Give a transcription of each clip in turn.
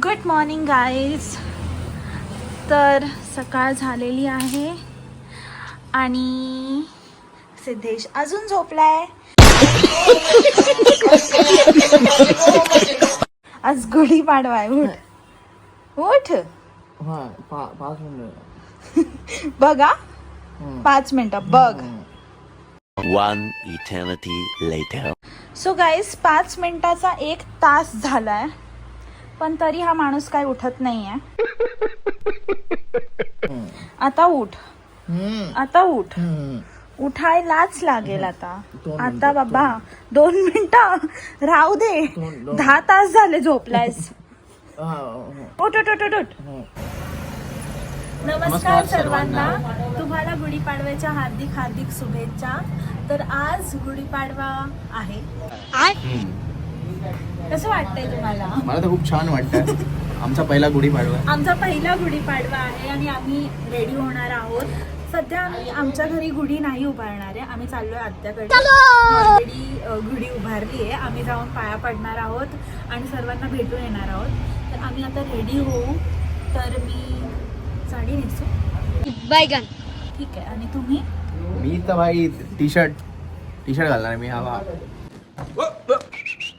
Good morning guys. तर सकाळ झालेली आहे आणि सिद्धेश अजून झोपलाय. आज गुढीपाडवा आहे. उठ उठ. हा 5 मिनिट बघा 5 मिनिटं बघ. 1 eternity later. सो गाईज 5 मिनिटाचा 1 तास झालाय पण तरी हा माणूस काय उठत नाहीये. आता उठ. आता उठ. उठायलाच लागेल आता. आता बाबा 2 मिनिटं राहू दे. 10 तास झाले झोपलायस. उठ उठ उठ उठ उठ. नमस्कार सर्वांना. तुम्हाला गुढीपाडव्याच्या हार्दिक हार्दिक शुभेच्छा. तर आज गुढीपाडवा आहे. कसं वाटतंय तुम्हाला? मला तर खूप छान वाटतं. आमचा पहिला गुढीपाडवा. आमचा पहिला गुढीपाडवा आहे आणि आम्ही रेडी होणार आहोत. सध्या आम्ही आमच्या घरी गुढी नाही उभारणार आहे. आम्ही चाललोय आत्याकडे. ऑलरेडी गुढी उभारली आहे. आम्ही जाऊन पाया पडणार आहोत आणि सर्वांना भेटून येणार आहोत. तर आम्ही आता रेडी होऊ. तर मी साडी नेसू बैगन. ठीक आहे. आणि तुम्ही? मी तर भाई टी शर्ट घालणार मी. हवा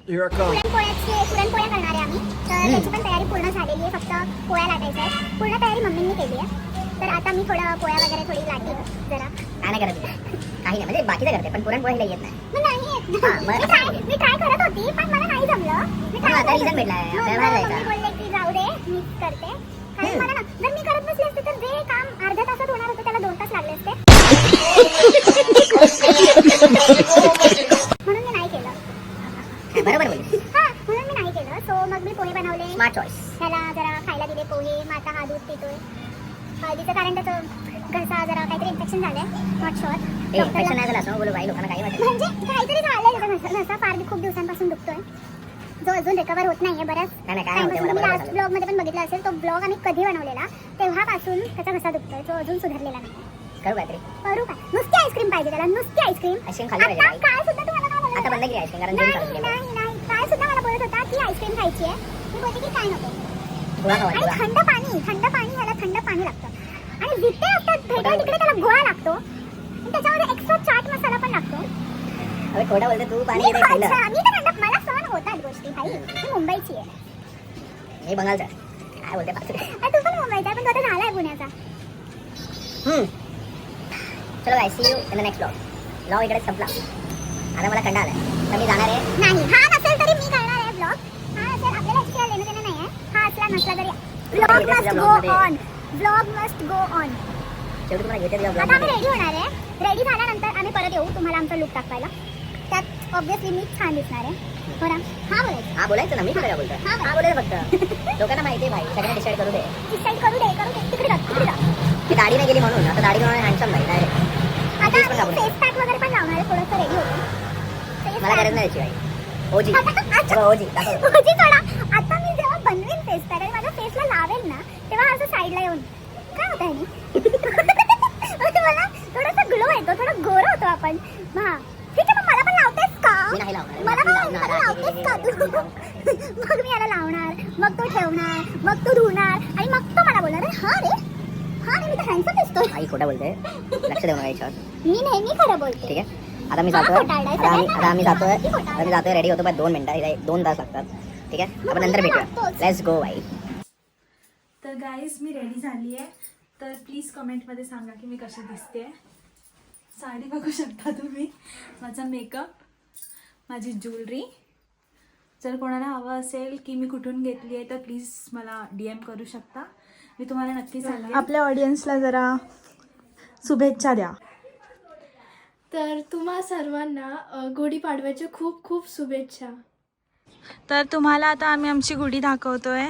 पुरणपोळ्या करणार आहे आम्ही. तर त्याची पण तयारी पूर्ण झालेली आहे. फक्त पोळ्या लाटायच्या आहेत. पूर्ण तयारी मम्मींनी केली आहे. तर आता मी थोडं पोळ्या वगैरे थोडी लाटली जरा. काय नाही करत काही नाही म्हणजे बाकीचं करते पण पुरणपोळ्या येत नाही. मी ट्राय करत होती पण मला नाही जमलं. मी बोलले की जाऊ दे मी करते. कारण मला ना जर मी करत नसले असते तर जे काम अर्ध्या तासात होणार होतं त्याला 2 तास लागले असते. म्हणून मी नाही केलं. बरोबर बोलली. हां म्हणून मी नाही केलं. सो मग मी पोहे बनवले. Smart choice. त्याला जरा खायला दिले पोहे. मग आता हा दूध पितोय. हळदीचं कारण त्याचं घसा जरा काहीतरी इन्फेक्शन झालंय. Not sure. इन्फेक्शन नाही झालं असं बोलू बाई. लोकांना काही वाटत म्हणजे काहीतरी झालंय त्याचा घसा फार खूप दिवसांपासून दुखतोय. जो अजून रिकवर होत नाहीये बऱ्याच. लास्ट ब्लॉग मध्ये पण बघितला असेल. तो ब्लॉग आम्ही कधी बनवलेला तेव्हापासून त्याचा घसा दुखतोय. तो अजून सुधारलेला नाही. करू काय नुसती आईस्क्रीम पाहिजे त्याला. नुसती आईस्क्रीम. काय सुद्धा तुम्हाला काय बोलत? आता बंद केली आईस्क्रीम कारण नाही काय सुद्धा मला बोलत होता की आईस्क्रीम खायची आहे. मी बोलते की काय नको. आणि थंड पाणी ह्याला थंड पाणी लागतं. आणि जिथे असतात भेटेल तिकडे त्याला गोळा लागतो. आणि त्याच्यामध्ये एक्स्ट्रा चाट मसाला पण लागतो. अरे खोटा बोलते तू. पाणी मी तर थंड मला सहन होतात गोष्टी भाई. मी मुंबईची आहे. मी बंगालचा. काय बोलते तू पण मुंबईचा पण तो आता झालाय पुण्याचा. चलो guys see you in the next blog इकडे संपला. आता मला कंटाळा आलाय तर मी जाणार आहे. नाही हा नसेल तरी मी करणार आहे ब्लॉग. हा असेल आपल्याला एक्स्ट्रा लेणं देणं नाही आहे. हा असला नसला तरी blog must go on. Blog must go on. शेवटी तुम्हाला घेते ब्लॉग. आता आम्ही रेडी होणार आहे. रेडी झाल्यानंतर आम्ही परत येऊ तुम्हाला आमचा लुक दाखवायला. त्यात ऑब्विसली मी छान दिसणार आहे. हो ना? हा बोलायचं ना. मी तुला बोलतो. हा बोलायचं फक्त. लोकांना माहिती आहे भाई. सगळ्यांना डिसाईड करू दे. तिकडे जा. मी दाढी नाही गेली म्हणून आता दाढी बनवणार हँडसम नाही डायरेक्ट. आता फेस पॅक वगैरे पण लावणार आहे. थोडंसं रेडी होतो. मला गरज नाही याची. ओजी सोडा. आता मी जेव्हा बनवेन फेस पॅक आणि माझ्या फेसला लावेल ना तेव्हा असं साईडला येऊन काय होत आहे मला थोडासा ग्लो येतो. थोडा गोरा होतो आपण. हा ठीक आहे. मग मला पण लावतेस का? मला लावतेस का तू? मग मी याला लावणार. मग तो ठेवणार. मग तो धुणार आणि मग तो मला बोलणार हा रे मी तर हँडसम दिसतो. आई खोटा बोलते. लक्ष देऊ नका याच्यावर. मी नेहमी खरं बोलते. ठीक आहे. आता मी जातोय रेडी होतो. 2 मिनिटं 2 तास लागतात. ठीक आहे. आपण नंतर भेटूया. Let's go by. तर गाईज मी रेडी झाली आहे. तर प्लीज कमेंटमध्ये सांगा की मी कशी दिसते. साडी बघू शकता तुम्ही. माझा मेकअप, माझी ज्वेलरी. जर कोणाला हवं असेल की मी कुठून घेतली आहे तर प्लीज मला DM करू शकता. मी तुम्हाला नक्की सांगेन. आपल्या ऑडियन्सला जरा शुभेच्छा द्या. तर तुम्हा सर्वांना गुढीपाडव्याच्या खूप खूप शुभेच्छा. तर तुम्हाला आता आम्ही आमची गुढी दाखवतोय.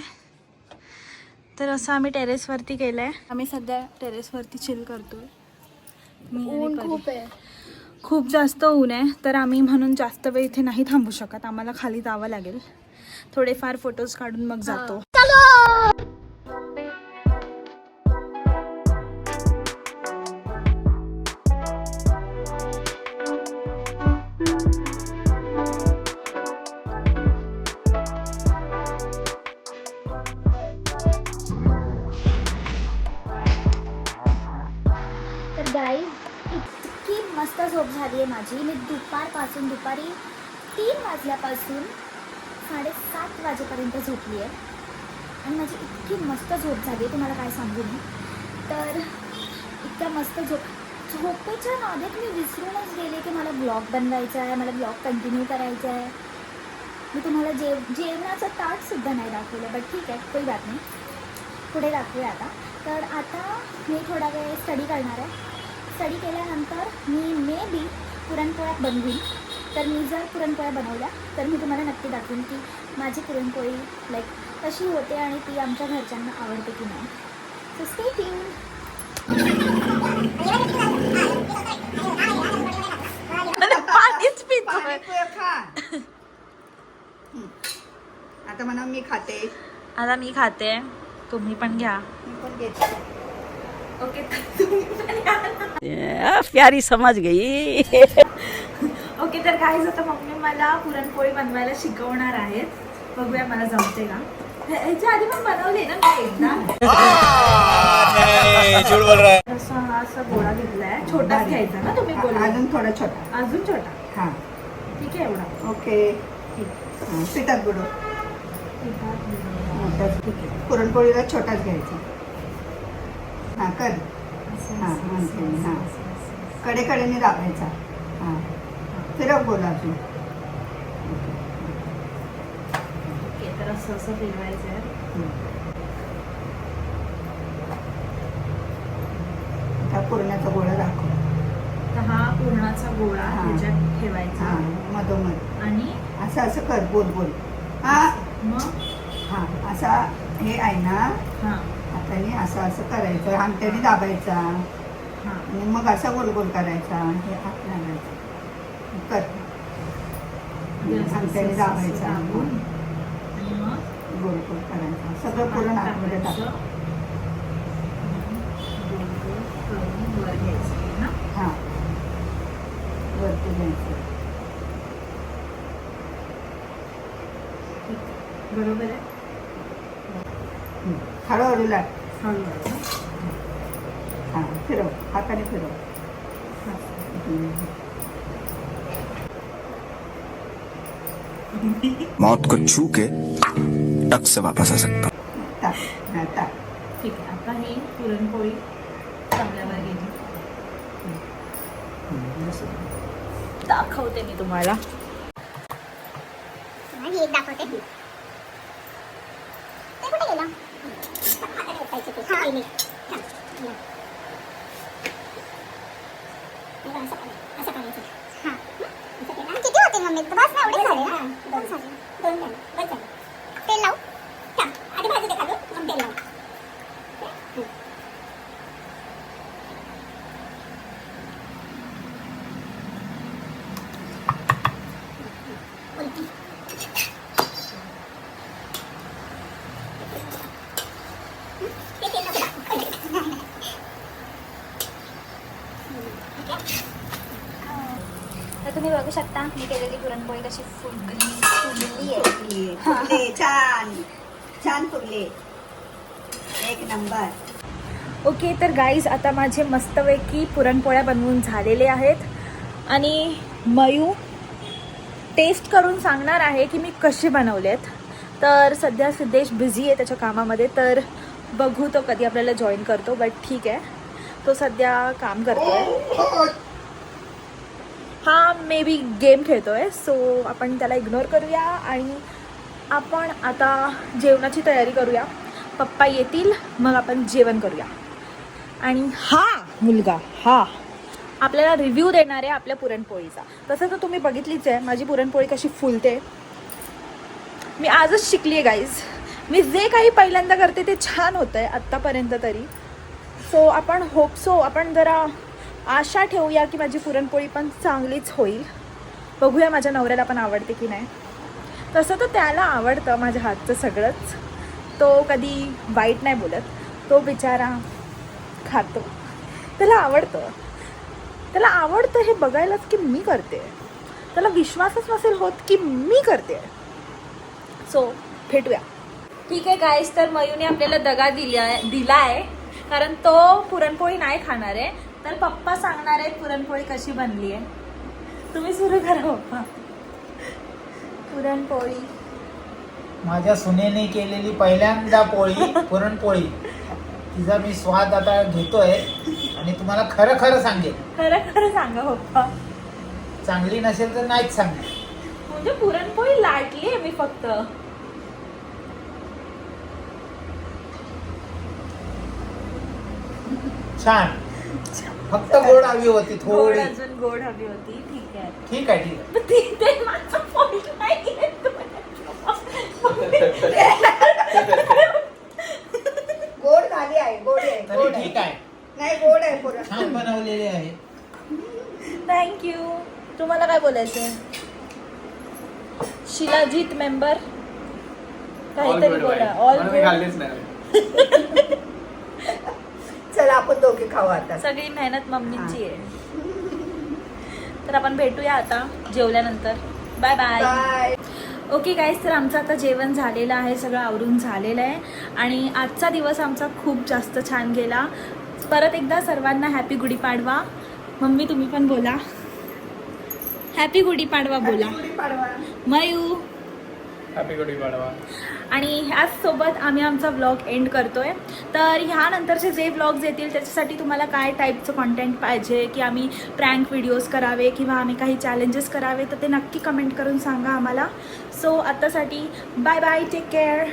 तर असं आम्ही टेरेसवरती केलं आहे. आम्ही सध्या टेरेसवरती चिल करतोय. ऊन खूप आहे. खूप जास्त ऊन आहे. तर आम्ही म्हणून जास्त वेळ इथे नाही थांबू शकत. आम्हाला खाली जावं लागेल. थोडेफार फोटोज काढून मग जातो. झाली आहे माझी. मी दुपारी 3 वाजल्यापासून 7:30 वाजेपर्यंत झोपली आहे आणि माझी इतकी मस्त झोप झाली आहे तुम्हाला काय सांगू मी. तर इतक्या मस्त झोपेच्या नादात मी विसरूनच गेले की मला ब्लॉग बनवायचा आहे, मला ब्लॉग कंटिन्यू करायचा आहे. मी तुम्हाला जेवणाचं ताटसुद्धा नाही दाखवलं, बट ठीक आहे, कोई बात नाही, पुढे दाखवूया आता. तर आता मी थोडा वेळ स्टडी करणार आहे. स्टडी केल्यानंतर मी मे बी पुरणपोळ्या बनवीन. तर मी जर पुरणपोळ्या बनवल्या तर मी तुम्हाला नक्की दाखवेन की माझी पुरणपोळी लाईक कशी होते आणि ती आमच्या घरच्यांना आवडते की नाही. So stay tuned. पाणीच पितो. आता म्हणा मी खाते. आता मी खाते, तुम्ही पण घ्या. मी पण घेते. ओके प्यारी समझ गई. ओके, तर गाईज आता मम्मी मला पुरणपोळी बनवायला शिकवणार आहेत. बघूया मला जमते का. ह्याच्या आधी पण बनवले ना मी एकदा. असा गोळा घेतलाय, छोटाच घ्यायचा ना तुम्ही बोलला. अजून थोडा छोटा. अजून छोटा. हा ठीक आहे, एवढा. ओके. पिठात बुडव. मोठाच पुरणपोळीला छोटाच घ्यायचा. हा कर. हा हा कडेकडेने दाबायचा. हा फिरव बोला अजून. ओके, तर असं फिरवायचं आहे. आता पुरणाचा गोळा दाखव. तर हा पुरणाचा गोळा हा. ह्याच्यात ठेवायचा हा मधोमध आणि असं कर. बोल. हा मग हा असा हे आहे ना, हा हाताने असं करायचं, अंगठ्याने दाबायचा हा आणि मग असा गोल करायचा. हे हात लागायचा. कर. अंगठ्याने दाबायचा. दाबून आणि मग गोल करायचा. सगळं पुरण आतमध्ये टाक. गोल करून वर घ्यायचं ना. हा वरती घ्यायचं. बरोबर आहे. हळूहळू लाट. हळूहळू. हा फिरव, हाताने फिरव. मौत को छू के टक से वापस आ सकता हूँ. टाक. हा टाक. ठीक आहे, आता ही पुरणपोळी तव्यावर गेली. दाखवते मी तुम्हाला. ही एक दाखवते. ते कुठे गेलं? हा. असं करायचं. हा. किती होते मम्मी? बस ना, एवढे झाले ना. 2 झाले. 2 झाले. बस झाले. तेल लावू? थांब. आधी भाजू दे खाली, मग तेल लावू. उलटी. ते तेल नको टाकू. तर तुम्ही बघू शकता मी केलेली पुरणपोळी कशी फुलली आहे. फुगले. छान छान फुगले. एक नंबर. ओके, तर गाईज आता माझे मस्तपैकी पुरणपोळ्या बनवून झालेले आहेत आणि मयू टेस्ट करून सांगणार आहे की मी कशी बनवलेत. तर सध्या सिद्धेश बिझी आहे त्याच्या कामामध्ये, तर बघू तो कधी आपल्याला जॉईन करतो. बट ठीक आहे, तो सध्या काम करतोय. हा मे बी गेम खेळतोय, सो आपण त्याला इग्नोर करूया आणि आपण आता जेवणाची तयारी करूया. पप्पा येतील मग आपण जेवण करूया. आणि हा मुलगा आपल्याला रिव्ह्यू देणार आहे आपल्या पुरणपोळीचा. तसं तर तुम्ही बघितलीच आहे माझी पुरणपोळी कशी फुलते. मी आजच शिकली आहे गाईज. मी जे काही पहिल्यांदा करते ते छान होतं आहे आत्तापर्यंत तरी. सो आपण जरा आशा ठेवूया की माझी पुरणपोळी पण चांगलीच होईल. बघूया माझ्या नवऱ्याला पण आवडते की नाही. तसं तर त्याला आवडतं माझ्या हातचं सगळंच. तो कधी वाईट नाही बोलत. तो बिचारा खातो. त्याला आवडतं हे बघायलाच की मी करते. त्याला विश्वासच नसेल होत की मी करते. सो भेटूया. ठीक आहे गाईस, तर मयूने आपल्याला दगा दिला आहे कारण तो पुरणपोळी नाही खाणार आहे. तर पप्पा सांगणार आहेत पुरणपोळी कशी बनली आहे. तुम्ही सुरू करा पप्पा. पुरणपोळी. माझ्या सुनेने केलेली पहिल्यांदा पोळी पुरणपोळी, तिचा मी स्वाद आता घेतोय आणि तुम्हाला खरं खरं सांगेल. खरं खरं सांगा पप्पा. चांगली नसेल तर नाहीच सांगेल. म्हणजे पुरणपोळी लाटली आहे मी फक्त. छान. फक्त गोड हवी होती गोड थोडी. अजून गोड हवी होती. ठीक आहे. ठीक आहे ठीक आहे. पण ते माझा point नाहीये. गोड झाली आहे, गोड आहे, तरी गोड आहे. ठीक आहे. नाही गोड आहे पुरण. छान बनवलेले आहे. थँक्यू. तुम्हाला काय बोलायचंय? शिलाजीत मेंबर काहीतरी बोला. ऑल मी खाल्लीच नाही. चला आपण दोघे खाऊ आता. सगळी मेहनत मम्मीची आहे. तर आपण भेटूया आता जेवल्यानंतर. Bye bye. Bye. Okay guys, तर आमचं आता जेवण झालेलं आहे, सगळं आवरून झालेलं आहे आणि आजचा दिवस आमचा खूप जास्त छान गेला. परत एकदा सर्वांना हॅपी गुढीपाडवा. मम्मी तुम्ही पण बोला. हॅपी गुढीपाडवा बोला. गुढीपाडवा. मयू. हॅपी गुढीपाडवा. आणि ह्याच सोबत आम्ही आमचा व्लॉग एंड करतोय. तर ह्यानंतरचे जे व्लॉग्स येतील त्याच्यासाठी तुम्हाला काय टाईपचं कॉन्टेंट पाहिजे, की आम्ही प्रँक व्हिडिओज करावे किंवा आम्ही काही चॅलेंजेस करावे, तर ते नक्की कमेंट करून सांगा आम्हाला. सो आत्तासाठी बाय बाय. Take care.